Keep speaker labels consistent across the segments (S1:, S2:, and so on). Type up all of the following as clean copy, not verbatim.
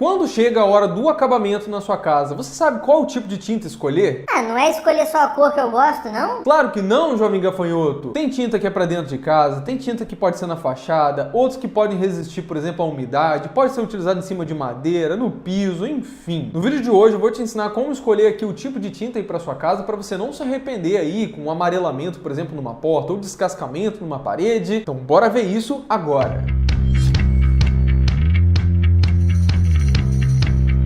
S1: Quando chega a hora do acabamento na sua casa, você sabe qual tipo de tinta escolher?
S2: Ah, não é escolher só a cor que eu gosto, não?
S1: Claro que não, jovem gafanhoto. Tem tinta que é para dentro de casa, tem tinta que pode ser na fachada, outros que podem resistir, por exemplo, à umidade, pode ser utilizado em cima de madeira, no piso, enfim. No vídeo de hoje eu vou te ensinar como escolher aqui o tipo de tinta aí para sua casa para você não se arrepender aí com um amarelamento, por exemplo, numa porta ou descascamento numa parede. Então bora ver isso agora.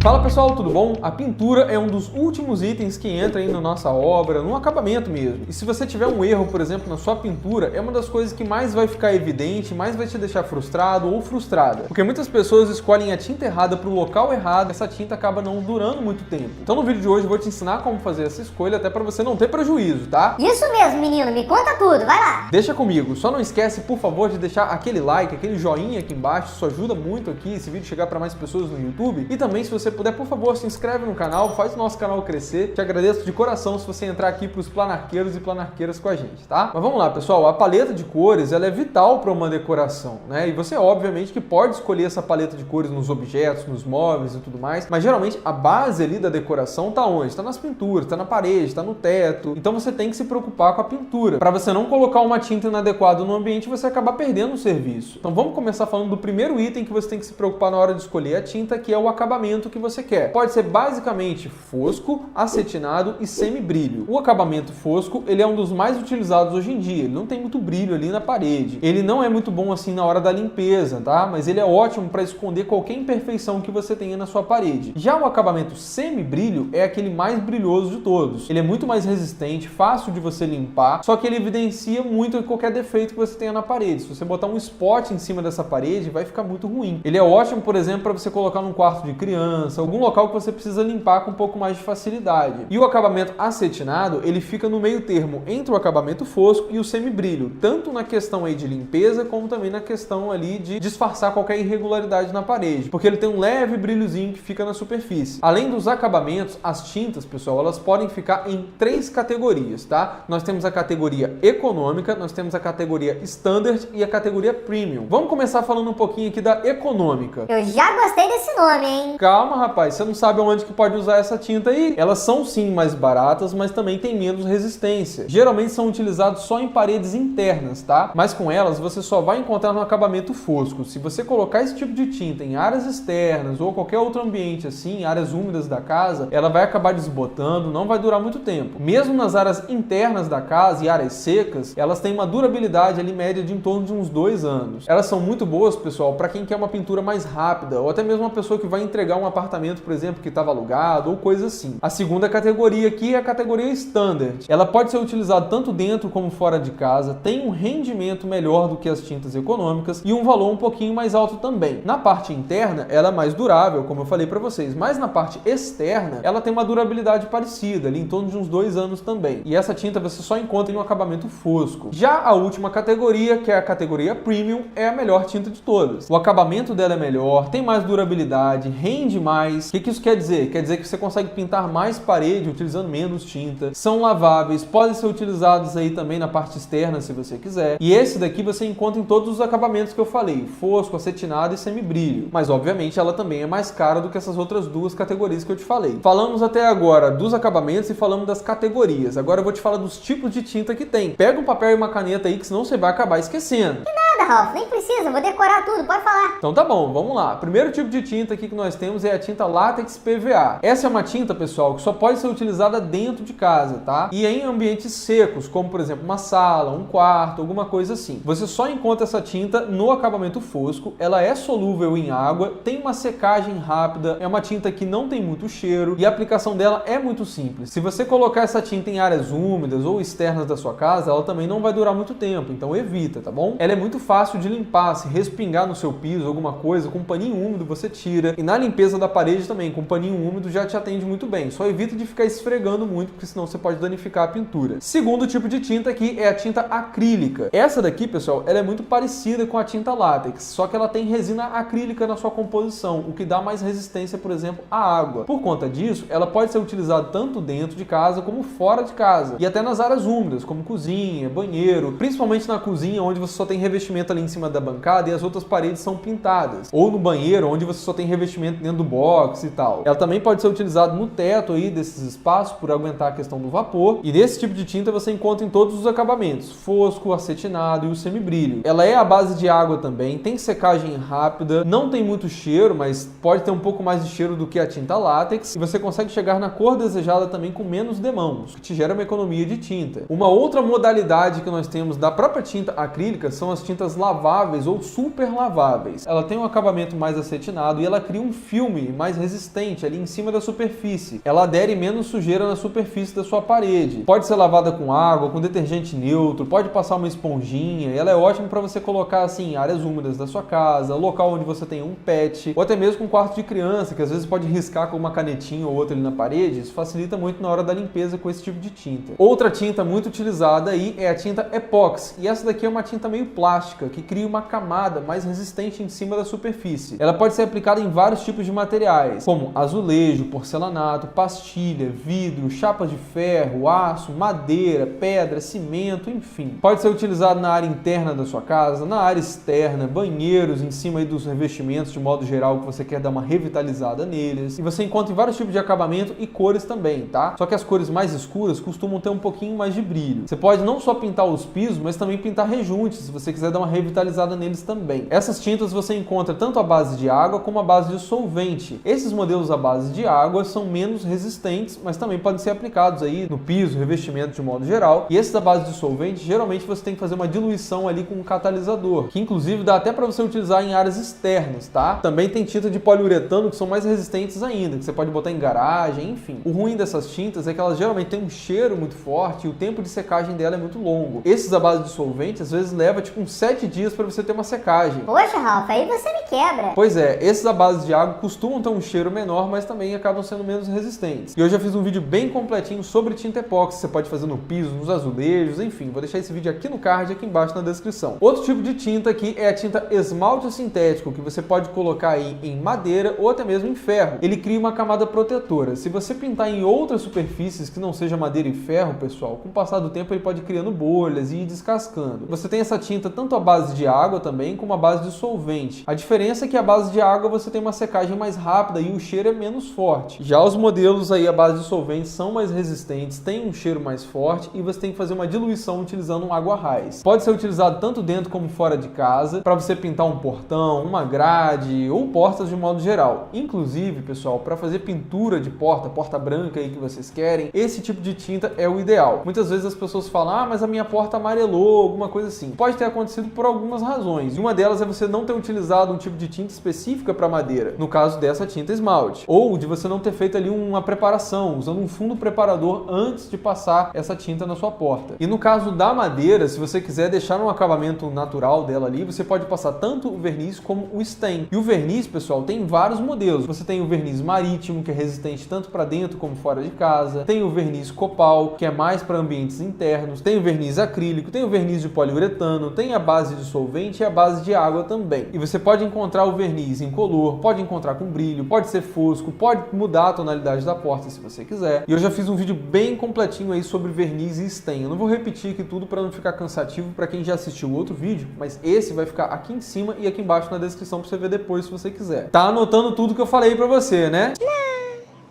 S1: Fala pessoal, tudo bom? A pintura é um dos últimos itens que entra aí na nossa obra, no acabamento mesmo. E se você tiver um erro, por exemplo, na sua pintura, é uma das coisas que mais vai ficar evidente, mais vai te deixar frustrado ou frustrada. Porque muitas pessoas escolhem a tinta errada para o local errado, essa tinta acaba não durando muito tempo. Então no vídeo de hoje eu vou te ensinar como fazer essa escolha, até para você não ter prejuízo, tá?
S2: Isso mesmo, menino, me conta tudo, vai lá!
S1: Deixa comigo, só não esquece, por favor, de deixar aquele like, aquele joinha aqui embaixo, isso ajuda muito aqui, esse vídeo chegar para mais pessoas no YouTube. E também, se você puder, por favor, se inscreve no canal, faz o nosso canal crescer. Te agradeço de coração se você entrar aqui para os planarqueiros e planarqueiras com a gente, tá? Mas vamos lá, pessoal, a paleta de cores, ela é vital para uma decoração, né? E você, obviamente, que pode escolher essa paleta de cores nos objetos, nos móveis e tudo mais, mas geralmente a base ali da decoração tá onde? Tá nas pinturas, tá na parede, tá no teto. Então você tem que se preocupar com a pintura, para você não colocar uma tinta inadequada no ambiente e você acabar perdendo o serviço. Então vamos começar falando do primeiro item que você tem que se preocupar na hora de escolher a tinta, que é o acabamento que você quer. Pode ser basicamente fosco, acetinado e semi-brilho. O acabamento fosco, ele é um dos mais utilizados hoje em dia. Ele não tem muito brilho ali na parede. Ele não é muito bom assim na hora da limpeza, tá? Mas ele é ótimo para esconder qualquer imperfeição que você tenha na sua parede. Já o acabamento semi-brilho é aquele mais brilhoso de todos. Ele é muito mais resistente, fácil de você limpar, só que ele evidencia muito qualquer defeito que você tenha na parede. Se você botar um spot em cima dessa parede, vai ficar muito ruim. Ele é ótimo, por exemplo, para você colocar num quarto de criança, algum local que você precisa limpar com um pouco mais de facilidade. E o acabamento acetinado, ele fica no meio termo entre o acabamento fosco e o semi-brilho, tanto na questão aí de limpeza, como também na questão ali de disfarçar qualquer irregularidade na parede, porque ele tem um leve brilhozinho que fica na superfície. Além dos acabamentos, as tintas, pessoal, elas podem ficar em 3 categorias, tá? Nós temos a categoria econômica, nós temos a categoria standard e a categoria premium. Vamos começar falando um pouquinho aqui da econômica.
S2: Eu já gostei desse nome, hein?
S1: Calma, rapaz, você não sabe onde que pode usar essa tinta aí? Elas são sim mais baratas, mas também têm menos resistência. Geralmente são utilizadas só em paredes internas, tá? Mas com elas você só vai encontrar no acabamento fosco. Se você colocar esse tipo de tinta em áreas externas ou qualquer outro ambiente assim, áreas úmidas da casa, ela vai acabar desbotando, não vai durar muito tempo. Mesmo nas áreas internas da casa e áreas secas, elas têm uma durabilidade ali média de em torno de uns 2 anos. Elas são muito boas, pessoal, para quem quer uma pintura mais rápida ou até mesmo uma pessoa que vai entregar um apartamento, por exemplo, que estava alugado ou coisa assim. A segunda categoria aqui é a categoria standard. Ela pode ser utilizada tanto dentro como fora de casa, tem um rendimento melhor do que as tintas econômicas e um valor um pouquinho mais alto também. Na parte interna, ela é mais durável, como eu falei para vocês, mas na parte externa, ela tem uma durabilidade parecida, ali em torno de uns 2 anos também. E essa tinta você só encontra em um acabamento fosco. Já a última categoria, que é a categoria premium, é a melhor tinta de todas. O acabamento dela é melhor, tem mais durabilidade, rende mais. O que isso quer dizer? Quer dizer que você consegue pintar mais parede utilizando menos tinta. São laváveis, podem ser utilizados aí também na parte externa se você quiser. E esse daqui você encontra em todos os acabamentos que eu falei, fosco, acetinado e semi-brilho. Mas obviamente ela também é mais cara do que essas outras 2 categorias que eu te falei. Falamos até agora dos acabamentos e falamos das categorias. Agora eu vou te falar dos tipos de tinta que tem. Pega um papel e uma caneta aí que senão você vai acabar esquecendo.
S2: Nada, Ralph, nem precisa, vou decorar tudo, pode falar.
S1: Então tá bom, vamos lá. Primeiro tipo de tinta aqui que nós temos é a tinta látex PVA. Essa é uma tinta, pessoal, que só pode ser utilizada dentro de casa, tá? E em ambientes secos, como por exemplo uma sala, um quarto, alguma coisa assim. Você só encontra essa tinta no acabamento fosco, ela é solúvel em água, tem uma secagem rápida, é uma tinta que não tem muito cheiro e a aplicação dela é muito simples. Se você colocar essa tinta em áreas úmidas ou externas da sua casa, ela também não vai durar muito tempo, então evita, tá bom? Ela é muito fácil de limpar, se respingar no seu piso, alguma coisa, com um paninho úmido você tira. E na limpeza da parede também, com um paninho úmido já te atende muito bem. Só evita de ficar esfregando muito, porque senão você pode danificar a pintura. Segundo tipo de tinta aqui é a tinta acrílica. Essa daqui, pessoal, ela é muito parecida com a tinta látex, só que ela tem resina acrílica na sua composição, o que dá mais resistência, por exemplo, à água. Por conta disso, ela pode ser utilizada tanto dentro de casa como fora de casa. E até nas áreas úmidas, como cozinha, banheiro, principalmente na cozinha, onde você só tem revestimento revestimento ali em cima da bancada e as outras paredes são pintadas. Ou no banheiro, onde você só tem revestimento dentro do box e tal. Ela também pode ser utilizada no teto aí desses espaços por aguentar a questão do vapor. E nesse tipo de tinta você encontra em todos os acabamentos: fosco, acetinado e o semibrilho. Ela é à base de água também, tem secagem rápida, não tem muito cheiro, mas pode ter um pouco mais de cheiro do que a tinta látex. E você consegue chegar na cor desejada também com menos demãos, que te gera uma economia de tinta. Uma outra modalidade que nós temos da própria tinta acrílica são as tintas laváveis ou super laváveis. Ela tem um acabamento mais acetinado e ela cria um filme mais resistente ali em cima da superfície. Ela adere menos sujeira na superfície da sua parede. Pode ser lavada com água, com detergente neutro, pode passar uma esponjinha. E ela é ótima para você colocar assim em áreas úmidas da sua casa, local onde você tem um pet, ou até mesmo com um quarto de criança, que às vezes pode riscar com uma canetinha ou outra ali na parede. Isso facilita muito na hora da limpeza com esse tipo de tinta. Outra tinta muito utilizada aí é a tinta epóxi. E essa daqui é uma tinta meio plástica, que cria uma camada mais resistente em cima da superfície. Ela pode ser aplicada em vários tipos de materiais, como azulejo, porcelanato, pastilha, vidro, chapas de ferro, aço, madeira, pedra, cimento, enfim. Pode ser utilizado na área interna da sua casa, na área externa, banheiros, em cima aí dos revestimentos de modo geral que você quer dar uma revitalizada neles. E você encontra em vários tipos de acabamento e cores também, tá? Só que as cores mais escuras costumam ter um pouquinho mais de brilho. Você pode não só pintar os pisos, mas também pintar rejuntes, se você quiser dar uma revitalizada neles também. Essas tintas você encontra tanto à base de água como à base de solvente. Esses modelos à base de água são menos resistentes, mas também podem ser aplicados aí no piso, revestimento de modo geral. E esses à base de solvente, geralmente você tem que fazer uma diluição ali com um catalisador, que inclusive dá até para você utilizar em áreas externas, tá? Também tem tinta de poliuretano que são mais resistentes ainda, que você pode botar em garagem, enfim. O ruim dessas tintas é que elas geralmente têm um cheiro muito forte e o tempo de secagem dela é muito longo. Esses à base de solvente às vezes leva tipo uns 7 dias para você ter uma secagem.
S2: Poxa, Ralph, aí você me quebra.
S1: Pois é, esses à base de água costumam ter um cheiro menor, mas também acabam sendo menos resistentes. E eu já fiz um vídeo bem completinho sobre tinta epóxi, você pode fazer no piso, nos azulejos, enfim. Vou deixar esse vídeo aqui no card, aqui embaixo na descrição. Outro tipo de tinta aqui é a tinta esmalte sintético, que você pode colocar aí em madeira ou até mesmo em ferro. Ele cria uma camada protetora. Se você pintar em outras superfícies que não seja madeira e ferro, pessoal, com o passar do tempo ele pode ir criando bolhas e ir descascando. Você tem essa tinta tanto à base de água também, como à base de solvente. A diferença é que a base de água você tem uma secagem mais rápida e o cheiro é menos forte. Já os modelos aí à base de solvente são mais resistentes, têm um cheiro mais forte e você tem que fazer uma diluição utilizando um água raiz. Pode ser utilizado tanto dentro como fora de casa, para você pintar um portão, uma grade ou portas de modo geral. Inclusive, pessoal, para fazer pintura de porta branca aí que vocês querem, esse tipo de tinta é o ideal. Muitas vezes as pessoas falam: ah, mas a minha porta amarelou, alguma coisa assim. Pode ter acontecido por algumas razões. E uma delas é você não ter utilizado um tipo de tinta específica para madeira, no caso dessa tinta esmalte. Ou de você não ter feito ali uma preparação, usando um fundo preparador antes de passar essa tinta na sua porta. E no caso da madeira, se você quiser deixar um acabamento natural dela ali, você pode passar tanto o verniz como o stain. E o verniz, pessoal, tem vários modelos. Você tem o verniz marítimo, que é resistente tanto para dentro como fora de casa. Tem o verniz copal, que é mais para ambientes internos. Tem o verniz acrílico, tem o verniz de poliuretano, tem a base de solvente e a base de água também. E você pode encontrar o verniz incolor, pode encontrar com brilho, pode ser fosco, pode mudar a tonalidade da porta se você quiser. E eu já fiz um vídeo bem completinho aí sobre verniz e stain. Eu não vou repetir aqui tudo para não ficar cansativo para quem já assistiu o outro vídeo, mas esse vai ficar aqui em cima e aqui embaixo na descrição para você ver depois se você quiser. Tá anotando tudo que eu falei para você, né?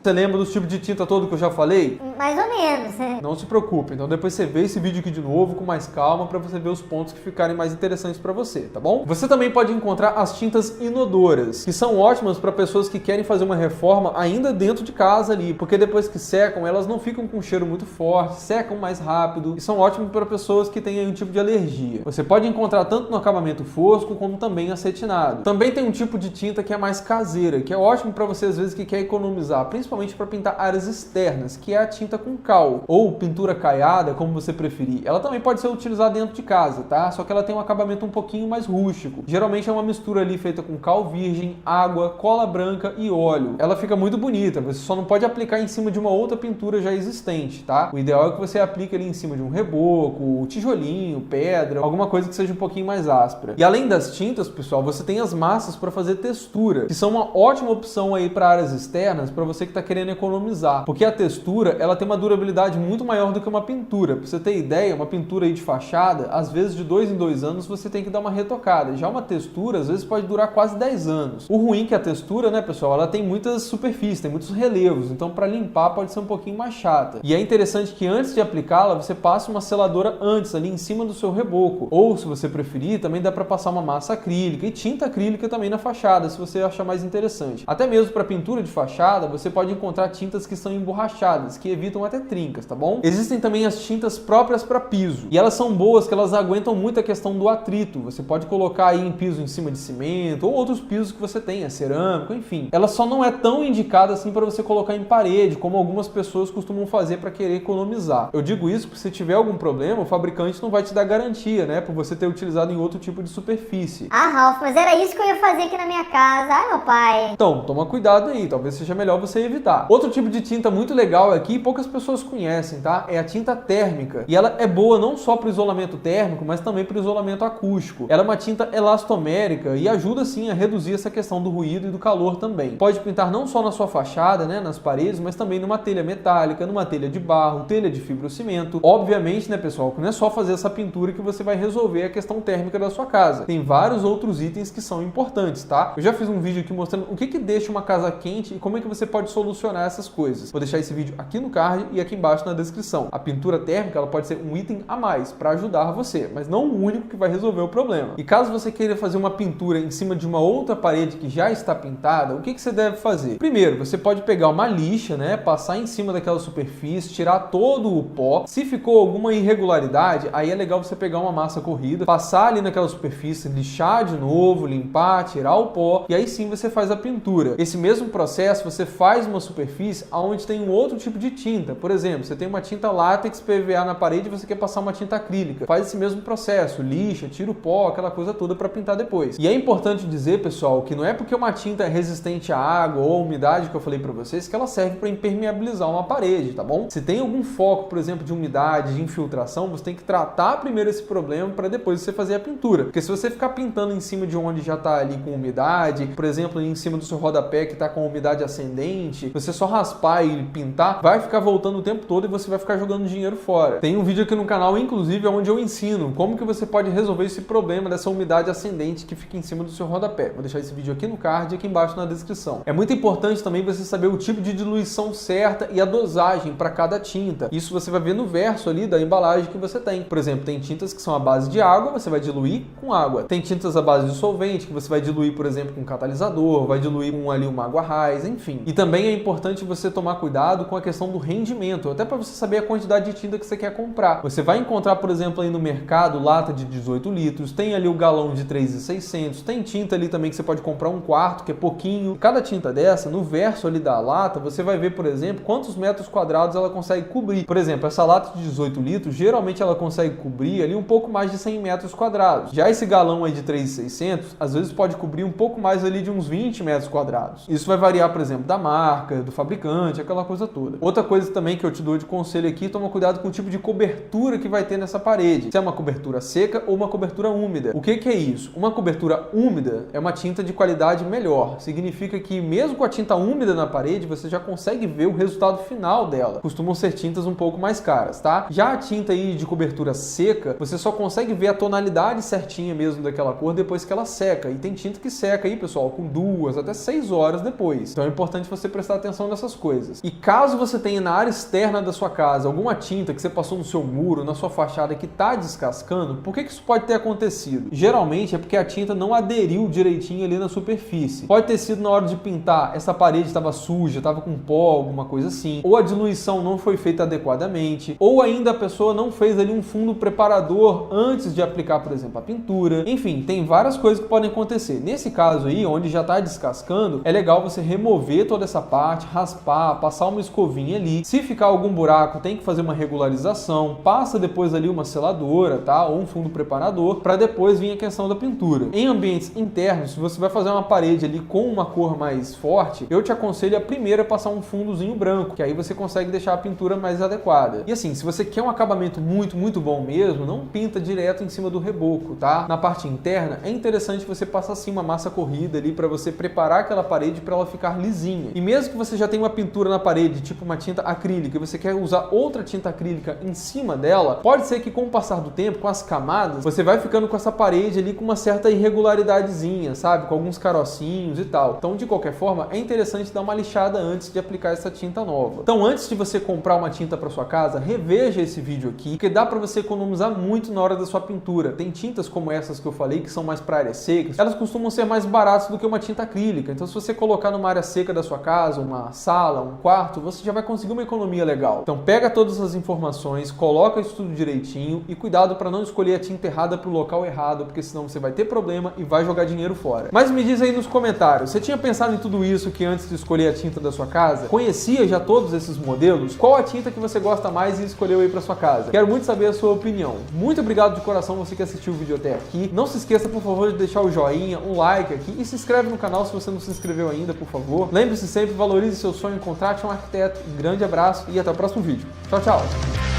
S1: Você lembra dos tipos de tinta todo que eu já falei?
S2: Mais ou menos, né?
S1: Não se preocupe, então depois você vê esse vídeo aqui de novo com mais calma para você ver os pontos que ficarem mais interessantes para você, tá bom? Você também pode encontrar as tintas inodoras, que são ótimas para pessoas que querem fazer uma reforma ainda dentro de casa ali, porque depois que secam, elas não ficam com um cheiro muito forte, secam mais rápido e são ótimas para pessoas que têm um tipo de alergia. Você pode encontrar tanto no acabamento fosco como também acetinado. Também tem um tipo de tinta que é mais caseira, que é ótimo para você às vezes que quer economizar, principalmente para pintar áreas externas, que é a tinta com cal, ou pintura caiada, como você preferir. Ela também pode ser utilizada dentro de casa, tá? Só que ela tem um acabamento um pouquinho mais rústico. Geralmente é uma mistura ali feita com cal virgem, água, cola branca e óleo. Ela fica muito bonita, você só não pode aplicar em cima de uma outra pintura já existente, tá? O ideal é que você aplique ali em cima de um reboco, tijolinho, pedra, alguma coisa que seja um pouquinho mais áspera. E além das tintas, pessoal, você tem as massas para fazer textura, que são uma ótima opção aí para áreas externas, para você que está querendo economizar, porque a textura ela tem uma durabilidade muito maior do que uma pintura. Para você ter ideia, uma pintura aí de fachada, às vezes de 2 em 2 anos você tem que dar uma retocada. Já uma textura, às vezes pode durar quase 10 anos. O ruim é que a textura, né, pessoal, ela tem muitas superfícies, tem muitos relevos, então para limpar pode ser um pouquinho mais chata. E é interessante que antes de aplicá-la, você passe uma seladora antes, ali em cima do seu reboco. Ou, se você preferir, também dá para passar uma massa acrílica e tinta acrílica também na fachada, se você achar mais interessante. Até mesmo para pintura de fachada, você pode encontrar tintas que são emborrachadas, que evitam até trincas, tá bom? Existem também as tintas próprias para piso, e elas são boas, que elas aguentam muito a questão do atrito. Você pode colocar aí em piso em cima de cimento, ou outros pisos que você tenha, cerâmico, enfim. Ela só não é tão indicada assim para você colocar em parede, como algumas pessoas costumam fazer para querer economizar. Eu digo isso porque se tiver algum problema, o fabricante não vai te dar garantia, né, por você ter utilizado em outro tipo de superfície.
S2: Ah, Ralph, mas era isso que eu ia fazer aqui na minha casa. Ai, meu pai.
S1: Então, toma cuidado aí, talvez seja melhor você evitar. Outro tipo de tinta muito legal aqui, poucas pessoas conhecem, tá? É a tinta térmica. E ela é boa não só para o isolamento térmico, mas também para o isolamento acústico. Ela é uma tinta elastomérica e ajuda sim a reduzir essa questão do ruído e do calor também. Pode pintar não só na sua fachada, né, nas paredes, mas também numa telha metálica, numa telha de barro, telha de fibrocimento. Obviamente, né, pessoal, que não é só fazer essa pintura que você vai resolver a questão térmica da sua casa. Tem vários outros itens que são importantes, tá? Eu já fiz um vídeo aqui mostrando o que deixa uma casa quente e como é que você pode solucionar essas coisas. Vou deixar esse vídeo aqui no card e aqui embaixo na descrição. A pintura térmica, ela pode ser um item a mais para ajudar você, mas não o único que vai resolver o problema. E caso você queira fazer uma pintura em cima de uma outra parede que já está pintada, o que você deve fazer? Primeiro, você pode pegar uma lixa, né, passar em cima daquela superfície, tirar todo o pó. Se ficou alguma irregularidade, aí é legal você pegar uma massa corrida, passar ali naquela superfície, lixar de novo, limpar, tirar o pó, e aí sim você faz a pintura. Esse mesmo processo você faz uma superfície onde tem um outro tipo de tinta. Por exemplo, você tem uma tinta látex PVA na parede e você quer passar uma tinta acrílica. Faz esse mesmo processo, lixa, tira o pó, aquela coisa toda para pintar depois. E é importante dizer, pessoal, que não é porque uma tinta é resistente à água ou à umidade que eu falei para vocês que ela serve para impermeabilizar uma parede, tá bom? Se tem algum foco, por exemplo, de umidade, de infiltração, você tem que tratar primeiro esse problema para depois você fazer a pintura. Porque se você ficar pintando em cima de onde já está ali com umidade, por exemplo, ali em cima do seu rodapé que está com umidade ascendente, você só raspar e pintar, vai ficar voltando o tempo todo e você vai ficar jogando dinheiro fora. Tem um vídeo aqui no canal, inclusive, onde eu ensino como que você pode resolver esse problema dessa umidade ascendente que fica em cima do seu rodapé. Vou deixar esse vídeo aqui no card e aqui embaixo na descrição. É muito importante também você saber o tipo de diluição certa e a dosagem para cada tinta. Isso você vai ver no verso ali da embalagem que você tem. Por exemplo, tem tintas que são à base de água, você vai diluir com água. Tem tintas à base de solvente, que você vai diluir, por exemplo, com catalisador, vai diluir com ali uma água raiz, enfim. E também é importante você tomar cuidado com a questão do rendimento, até para você saber a quantidade de tinta que você quer comprar. Você vai encontrar, por exemplo, aí no mercado, lata de 18 litros, tem ali o galão de 3.600, tem tinta ali também que você pode comprar um quarto, que é pouquinho. Cada tinta dessa, no verso ali da lata, você vai ver, por exemplo, quantos metros quadrados ela consegue cobrir. Por exemplo, essa lata de 18 litros, geralmente ela consegue cobrir ali um pouco mais de 100 metros quadrados. Já esse galão aí de 3.600, às vezes pode cobrir um pouco mais ali de uns 20 metros quadrados. Isso vai variar, por exemplo, da marca, do fabricante, aquela coisa toda. Outra coisa também que eu te dou de conselho aqui, toma cuidado com o tipo de cobertura que vai ter nessa parede. Se é uma cobertura seca ou uma cobertura úmida. O que é isso? Uma cobertura úmida é uma tinta de qualidade melhor. Significa que mesmo com a tinta úmida na parede, você já consegue ver o resultado final dela. Costumam ser tintas um pouco mais caras, tá? Já a tinta aí de cobertura seca, você só consegue ver a tonalidade certinha mesmo daquela cor depois que ela seca. E tem tinta que seca aí, pessoal, com 2 até 6 horas depois. Então é importante você prestar atenção nessas coisas. E caso você tenha na área externa da sua casa alguma tinta que você passou no seu muro, na sua fachada que está descascando, por que isso pode ter acontecido? Geralmente é porque a tinta não aderiu direitinho ali na superfície. Pode ter sido na hora de pintar, essa parede estava suja, estava com pó, alguma coisa assim. Ou a diluição não foi feita adequadamente. Ou ainda a pessoa não fez ali um fundo preparador antes de aplicar, por exemplo, a pintura. Enfim, tem várias coisas que podem acontecer. Nesse caso aí, onde já está descascando, é legal você remover toda essa parte, raspar, passar uma escovinha ali. Se ficar algum buraco, tem que fazer uma regularização. Passa depois ali uma seladora, tá? Ou um fundo preparador, para depois vir a questão da pintura. Em ambientes internos, se você vai fazer uma parede ali com uma cor mais forte, eu te aconselho a primeiro passar um fundozinho branco, que aí você consegue deixar a pintura mais adequada. E assim, se você quer um acabamento muito bom mesmo, não pinta direto em cima do reboco, tá? Na parte interna, é interessante você passar assim uma massa corrida ali para você preparar aquela parede para ela ficar lisinha. E mesmo mesmo que você já tenha uma pintura na parede, tipo uma tinta acrílica, e você quer usar outra tinta acrílica em cima dela, pode ser que com o passar do tempo, com as camadas, você vai ficando com essa parede ali com uma certa irregularidadezinha, sabe? Com alguns carocinhos e tal. Então, de qualquer forma, é interessante dar uma lixada antes de aplicar essa tinta nova. Então, antes de você comprar uma tinta para sua casa, reveja esse vídeo aqui, porque dá para você economizar muito na hora da sua pintura. Tem tintas como essas que eu falei, que são mais para áreas secas, elas costumam ser mais baratas do que uma tinta acrílica. Então, se você colocar numa área seca da sua casa, uma sala, um quarto, você já vai conseguir uma economia legal. Então, pega todas as informações, coloca isso tudo direitinho e cuidado para não escolher a tinta errada para o local errado, porque senão você vai ter problema e vai jogar dinheiro fora. Mas me diz aí nos comentários, você tinha pensado em tudo isso que antes de escolher a tinta da sua casa? Conhecia já todos esses modelos? Qual a tinta que você gosta mais e escolheu aí para sua casa? Quero muito saber a sua opinião. Muito obrigado de coração você que assistiu o vídeo até aqui. Não se esqueça, por favor, de deixar o joinha, um like aqui e se inscreve no canal se você não se inscreveu ainda, por favor. Lembre-se sempre, valorize seu sonho, contrate um arquiteto. Um grande abraço e até o próximo vídeo. Tchau, tchau!